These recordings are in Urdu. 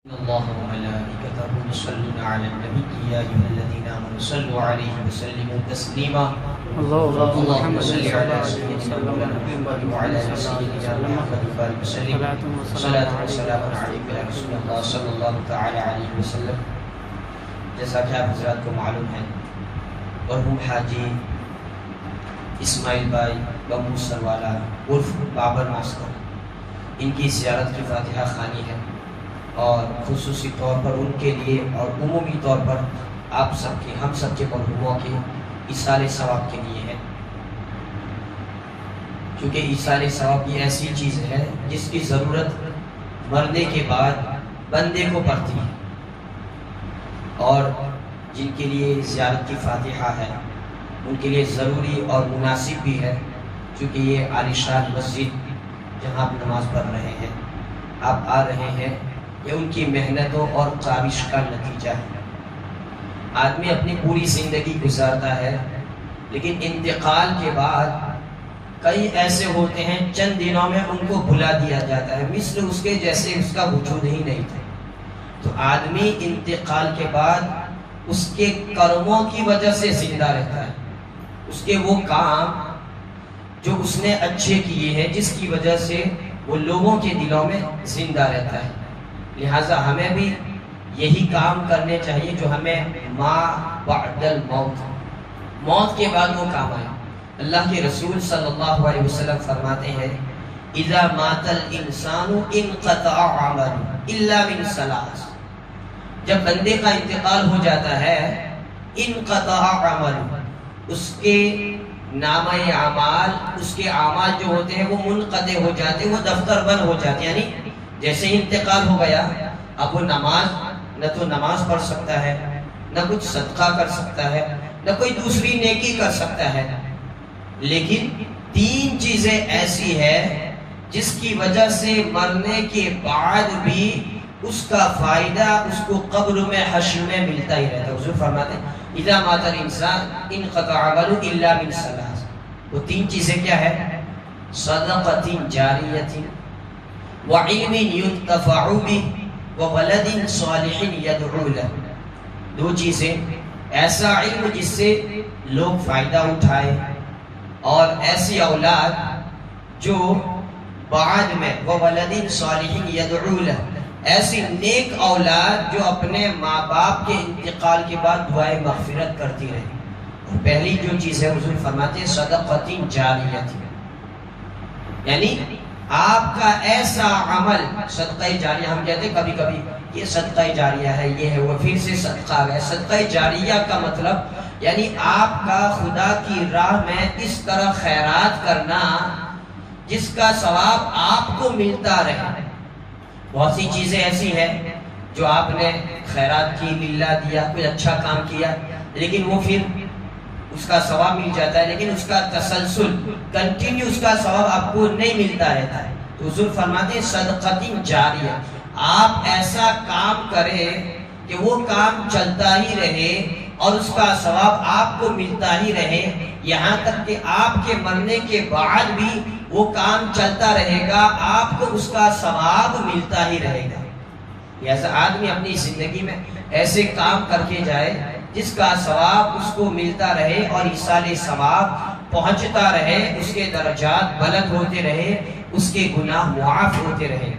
الله وملائكته يصلون على النبي يا أيها الذين آمنوا صلوا عليه وسلموا تسليما اللهم صل على سيدنا محمد وعلى آل سيدنا محمد وبارك وسلم صلاة وسلام عليك يا رسول الله صلی اللہ تعالی علیہ وسلم۔ جیسا کہ آپ حضرات کو معلوم ہے، مرحوم حاجی اسماعیل بھائی بمو سروالا عرف بابر ماسٹر، ان کی زیارت کی فاتحہ خوانی ہے، اور خصوصی طور پر ان کے لیے اور عمومی طور پر آپ سب کے ہم سب کے مرحوموں کے ایصال ثواب کے لیے ہے، کیونکہ ایصال ثواب یہ ایسی چیز ہے جس کی ضرورت مرنے کے بعد بندے کو پڑتی ہے، اور جن کے لیے زیارت کی فاتحہ ہے ان کے لیے ضروری اور مناسب بھی ہے، کیونکہ یہ عالیشان مسجد جہاں آپ نماز پڑھ رہے ہیں، آپ آ رہے ہیں، یہ ان کی محنتوں اور کاوش کا نتیجہ ہے۔ آدمی اپنی پوری زندگی گزارتا ہے، لیکن انتقال کے بعد کئی ایسے ہوتے ہیں چند دنوں میں ان کو بھلا دیا جاتا ہے، مثل اس کے جیسے اس کا وجود ہی نہیں تھا۔ تو آدمی انتقال کے بعد اس کے کرموں کی وجہ سے زندہ رہتا ہے، اس کے وہ کام جو اس نے اچھے کیے ہیں جس کی وجہ سے وہ لوگوں کے دلوں میں زندہ رہتا ہے۔ لہٰذا ہمیں بھی یہی کام کرنے چاہیے جو ہمیں ما بعد الموت، موت کے بعد وہ کام آئے۔ اللہ کے رسول صلی اللہ علیہ وسلم فرماتے ہیں اذا مات الانسان انقطع عمله الا من ثلاث، جب بندے کا انتقال ہو جاتا ہے انقطع عمله، اس کے نامہ اعمال، اس کے اعمال جو ہوتے ہیں وہ منقطع ہو جاتے ہیں، وہ دفتر بند ہو جاتے ہیں، یعنی جیسے ہی انتقال ہو گیا اب وہ نماز نہ تو نماز پڑھ سکتا ہے، نہ کچھ صدقہ کر سکتا ہے، نہ کوئی دوسری نیکی کر سکتا ہے۔ لیکن تین چیزیں ایسی ہیں جس کی وجہ سے مرنے کے بعد بھی اس کا فائدہ اس کو قبر میں حشر میں ملتا ہی رہتا ہے۔ حضور فرماتے ہیں اذا مات الانسان انقطع عمله الا من ثلاث، وہ تین چیزیں کیا ہے؟ صدقۃ جاریۃ وعلم ينتفع به وولد صالح يدعو له، دو چیزیں، ایسا علم جس سے لوگ فائدہ اٹھائے، اور ایسی اولاد جو بعد میں وولد صالح يدعو له، ایسی نیک اولاد جو اپنے ماں باپ کے انتقال کے بعد دعائے مغفرت کرتی رہے۔ اور پہلی جو چیز ہے حضور فرماتے ہیں صدقۃ جاریۃ، یعنی آپ کا ایسا عمل، صدقہ جاریہ ہم کہتے ہیں کبھی کبھی یہ صدقہ جاریہ ہے، یہ ہے وہ، پھر سے صدقہ ہے۔ صدقہ جاریہ کا مطلب یعنی آپ کا خدا کی راہ میں اس طرح خیرات کرنا جس کا ثواب آپ کو ملتا رہے۔ بہت سی چیزیں ایسی ہیں جو آپ نے خیرات کی، للہ دیا، کوئی اچھا کام کیا، لیکن وہ پھر اس کا ثواب مل جاتا ہے، لیکن اس کا تسلسل کنٹینیو اس کا ثواب آپ کو نہیں ملتا رہتا ہے۔ تو حضور فرماتے ہیں صدقۃ جاریہ، آپ ایسا کام کریں کہ وہ کام چلتا ہی رہے اور اس کا ثواب آپ کو ملتا ہی رہے، یہاں تک کہ آپ کے مرنے کے بعد بھی وہ کام چلتا رہے گا، آپ کو اس کا ثواب ملتا ہی رہے گا۔ لہذا آدمی اپنی زندگی میں ایسے کام کر کے جائے جس کا ثواب اس کو ملتا رہے اور ایصال ثواب پہنچتا رہے، اس کے درجات بلند ہوتے رہے، اس کے گناہ معاف ہوتے رہے۔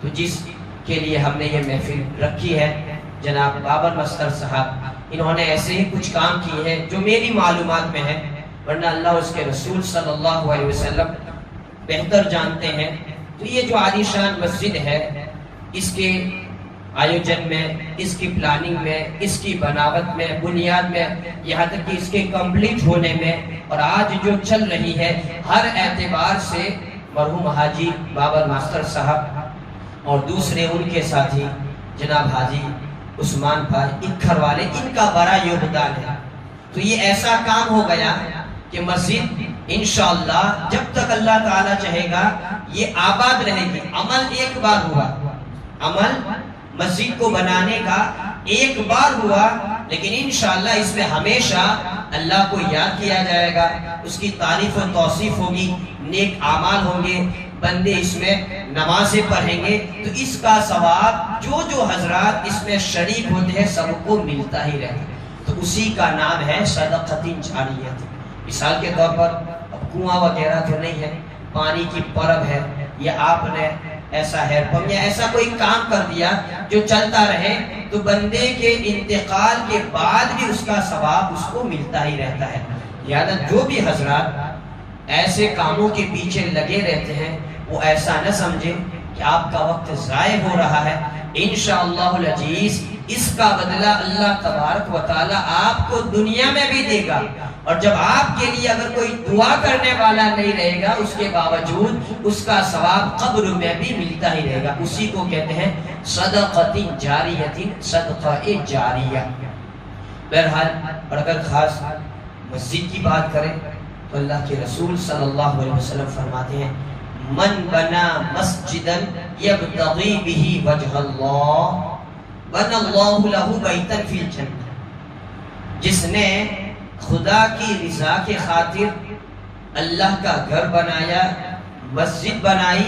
تو جس کے لیے ہم نے یہ محفل رکھی ہے، جناب بابر مستر صاحب، انہوں نے ایسے ہی کچھ کام کیے ہیں جو میری معلومات میں ہے، ورنہ اللہ اور اس کے رسول صلی اللہ علیہ وسلم بہتر جانتے ہیں۔ تو یہ جو عالیشان مسجد ہے، اس کے آیوجن میں، اس کی پلاننگ میں، اس کی بناوٹ میں، بنیاد میں، یہاں تک کہ اس کے کمپلیٹ ہونے میں، اور آج جو چل رہی ہے، ہر اعتبار سے مرحوم حاجی بابر ماسٹر صاحب اور دوسرے ان کے ساتھی جناب حاجی عثمان بھائی اکھر والے، ان کا بڑا یوگدان ہے۔ تو یہ ایسا کام ہو گیا کہ مسجد انشاءاللہ جب تک اللہ تعالیٰ چاہے گا یہ آباد رہے گی۔ عمل ایک بار ہوا، عمل مسجد کو بنانے کا ایک بار ہوا، لیکن انشاءاللہ اس میں ہمیشہ اللہ کو یاد کیا جائے گا، اس کی تعریف و توصیف ہوگی، نیک اعمال ہوں گے، بندے اس میں نمازیں پڑھیں گے تو اس کا ثواب جو حضرات اس میں شریک ہوتے ہیں سب کو ملتا ہی رہتا ہے، تو اسی کا نام ہے صدقۃ جاریہ۔ مثال کے طور پر اب کنواں وغیرہ تو نہیں ہے، پانی کی پرب ہے، یا آپ نے ایسا ہیڈ پمپ یا ایسا کوئی کام کر دیا جو چلتا رہے، تو بندے کے انتقال کے بعد بھی اس کا ثواب اس کو ملتا ہی رہتا ہے۔ لہذا جو بھی حضرات ایسے کاموں کے پیچھے لگے رہتے ہیں وہ ایسا نہ سمجھے کہ آپ کا وقت ضائع ہو رہا ہے، انشاءاللہ العزیز اس کا بدلہ اللہ تبارک و تعالی آپ کو دنیا میں بھی دے گا، اور جب آپ کے لیے اگر کوئی دعا کرنے والا نہیں رہے گا اس کے باوجود اس کا ثواب قبر میں بھی ملتا ہی رہے گا۔ اسی کو کہتے ہیں صدقۃ جاریہ، صدقہ جاریہ۔ بہرحال اور اگر خاص مسجد کی بات کریں تو اللہ کے رسول صلی اللہ علیہ وسلم فرماتے ہیں من بنا مسجدا یبتغی بہ وجہ اللہ بنا اللہ لہ بیتا فی الجنہ، جس نے خدا کی رضا کے خاطر اللہ کا گھر بنایا، مسجد بنائی،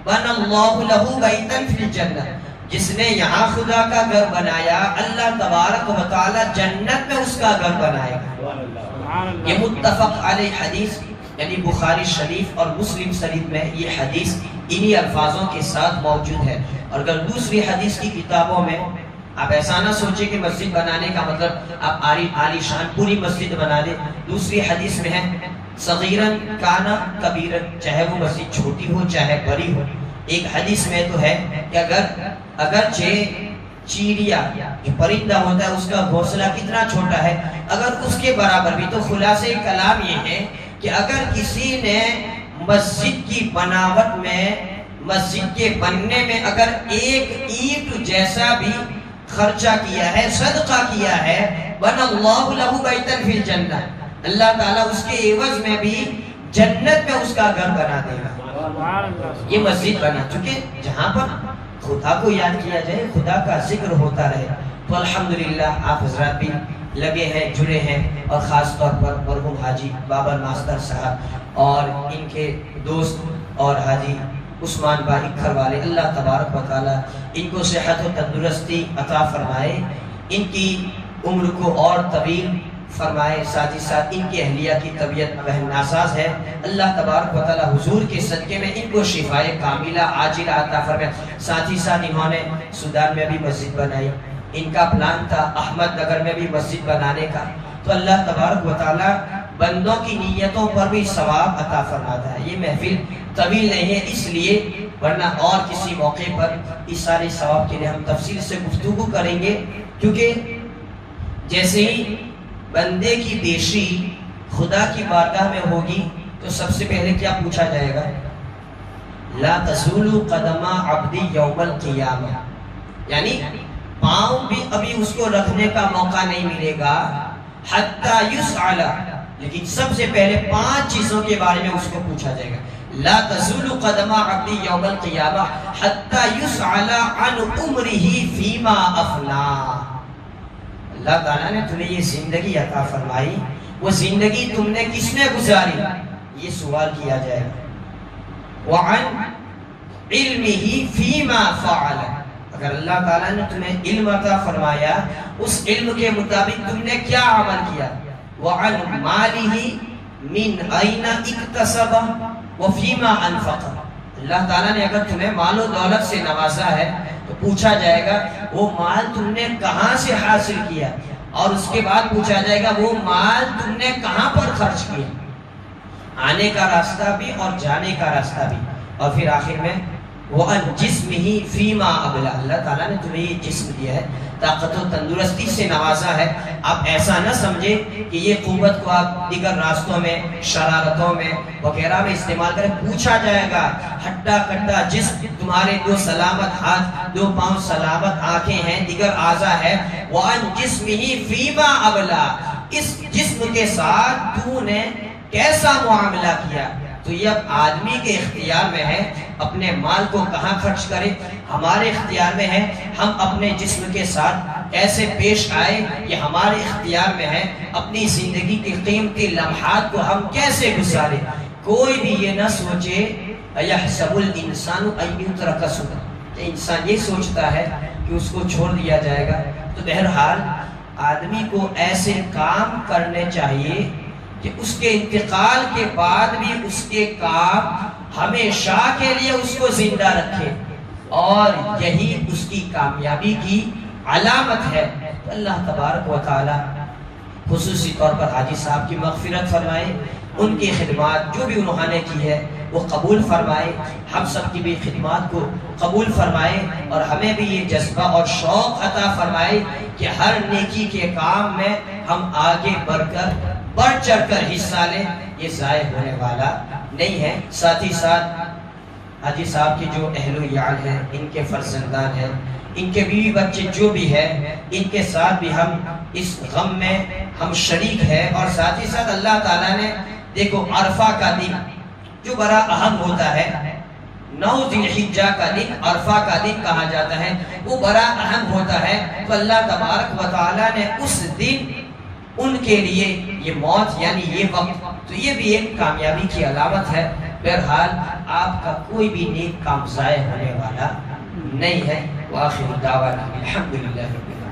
بنا اللہ لہ بیتا فی الجنہ، جس نے یہاں خدا کا گھر بنایا اللہ تبارک و تعالی جنت میں اس کا گھر بنائے گا۔ یہ متفق علیہ حدیث، یعنی بخاری شریف اور مسلم شریف میں یہ حدیث انہی الفاظوں کے ساتھ موجود ہے۔ اور اگر دوسری حدیث کی کتابوں میں آپ ایسا نہ سوچیں کہ مسجد بنانے کا مطلب آپ عالی شان پوری مسجد بنا دیں، دوسری حدیث میں ہے صغیرن کانا کبیرن، چاہے وہ مسجد چھوٹی ہو چاہے بڑی ہو۔ ایک حدیث میں تو ہے کہ اگرچہ چیڑیا جو پرندہ ہوتا ہے اس کا گھونسلہ کتنا چھوٹا ہے، اگر اس کے برابر بھی، تو خلاصہ کلام یہ ہے کہ اگر کسی نے مسجد کی بناوٹ میں، مسجد کے بننے میں اگر ایک اینٹ جیسا بھی خرچہ کیا ہے، صدقہ کیا ہے، بنا اللہ لہ بیتا فی الجنہ، اللہ تعالیٰ اس کے عوض میں بھی جنت میں اس کا گھر بنا دے گا۔ یہ مسجد بنا، چونکہ جہاں پر خدا کو یاد کیا جائے، خدا کا ذکر ہوتا رہے، تو الحمدللہ آپ حضرات بھی لگے ہیں، جڑے ہیں، اور خاص طور پر مرحوم حاجی بابر ماستر صاحب اور ان کے دوست اور حاجی عثمان بھائی گھر والے، اللہ تبارک و تعالی ان کو صحت و تندرستی عطا فرمائے، ان کی عمر کو اور طویل فرمائے، ساتھ ہی ساتھ ان کی اہلیہ کی طبیعت بہن ناساز ہے، اللہ تبارک و تعالی حضور کے صدقے میں ان کو شفائے کاملہ عاجلہ عطا فرمائے۔ ساتھ ہی ساتھ انہوں نے سودان میں بھی مسجد بنائی، ان کا پلان تھا احمد نگر میں بھی مسجد بنانے کا، تو اللہ تبارک و تعالی بندوں کی نیتوں پر بھی ثواب عطا فرماتا ہے۔ یہ محفل طویل نہیں ہے اس لیے، ورنہ اور کسی موقع پر اس سارے ثواب کے لیے ہم تفصیل سے گفتگو کریں گے، کیونکہ جیسے ہی بندے کی پیشی خدا کی بارگاہ میں ہوگی تو سب سے پہلے کیا پوچھا جائے گا؟ لا تزول قدم عبدی یوم القیامہ، یعنی پاؤں بھی ابھی اس کو رکھنے کا موقع نہیں ملے گا، حتی یسأل، لیکن سب سے پہلے 5 چیزوں کے بارے میں اس کو پوچھا جائے گا۔ لا تزول قدم عبدی یوم القیامہ حتی یسأل عن عمرہ فیما افنا، اللہ تعالیٰ نے تمہیں یہ زندگی عطا فرمائی، وہ زندگی تم نے کس میں گزاری، یہ سوال کیا جائے گا۔ وعن علمہ فیما فعل، اگر اللہ تعالیٰ نے تمہیں علم عطا فرمایا اس علم کے مطابق تم نے کیا عمل کیا۔ وعن مالہ من این اکتسب وفیما انفق، اللہ تعالیٰ نے اگر تمہیں مال و دولت سے نوازا ہے تو پوچھا جائے گا وہ مال تم نے کہاں سے حاصل کیا، اور اس کے بعد پوچھا جائے گا وہ مال تم نے کہاں پر خرچ کیا، آنے کا راستہ بھی اور جانے کا راستہ بھی، اور پھر آخر میں وَأَنْ جِسْمِهِ فِيمَا أَبْلَى، اللہ تعالیٰ نے تمہیں یہ جسم دیا ہے، طاقت و تندرستی سے نوازا ہے، آپ ایسا نہ سمجھے کہ یہ قوت کو آپ دیگر راستوں میں، شرارتوں میں وغیرہ میں استعمال کریں۔ پوچھا جائے گا ہڈا کٹا جسم، تمہارے 2 سلامت ہاتھ، 2 پاؤں سلامت آنکھیں ہیں، دیگر اعضاء ہے، وَأَنْ جِسْمِهِ فِيمَا أَبْلَى، اس جسم کے ساتھ تو نے کیسا معاملہ کیا۔ تو یہ اب آدمی کے اختیار میں ہے اپنے مال کو کہاں خرچ کرے، ہمارے اختیار میں ہے ہم اپنے جسم کے ساتھ کیسے پیش آئے، یہ ہمارے اختیار میں ہے اپنی زندگی کے قیمتی لمحات کو ہم کیسے گزارے۔ کوئی بھی یہ نہ سوچے اَيَحْسَبُ الْإِنسَانُ أَن يُتْرَكَ سُدًى، کہ انسان یہ سوچتا ہے کہ اس کو چھوڑ دیا جائے گا۔ تو بہرحال آدمی کو ایسے کام کرنے چاہیے کہ اس کے انتقال کے بعد بھی اس کے کام ہمیشہ کے لیے اس کو زندہ رکھے، اور یہی اس کی کامیابی کی علامت ہے۔ تو اللہ تبارک و تعالی خصوصی طور پر حاجی صاحب کی مغفرت فرمائے، ان کی خدمات جو بھی انہوں نے کی ہے وہ قبول فرمائے، ہم سب کی بھی خدمات کو قبول فرمائے، اور ہمیں بھی یہ جذبہ اور شوق عطا فرمائے کہ ہر نیکی کے کام میں ہم آگے بڑھ چڑھ کر حصہ لیں، یہ ضائع ہونے والا نہیں ہے۔ ساتھ ہی ساتھ حاجی صاحب کے جو اہل و عیال ہیں، ان کے فرزندان ہیں، ان کے بیوی بچے جو بھی ہیں، ان کے ساتھ بھی ہم اس غم میں ہم شریک ہیں، اور ساتھ ہی ساتھ اللہ تعالیٰ نے دیکھو عرفہ کا دن جو بڑا اہم ہوتا ہے، 9 ذی الحجہ کا دن عرفہ کا دن کہا جاتا ہے، وہ بڑا اہم ہوتا ہے۔ تو اللہ تبارک و تعالیٰ نے اس دن ان کے لیے یہ موت یعنی یہ وقت، تو یہ بھی ایک کامیابی کی علامت ہے۔ بہرحال آپ کا کوئی بھی نیک کام ضائع ہونے والا نہیں ہے۔ وآخر دعوانا الحمدللہ رب العالمین۔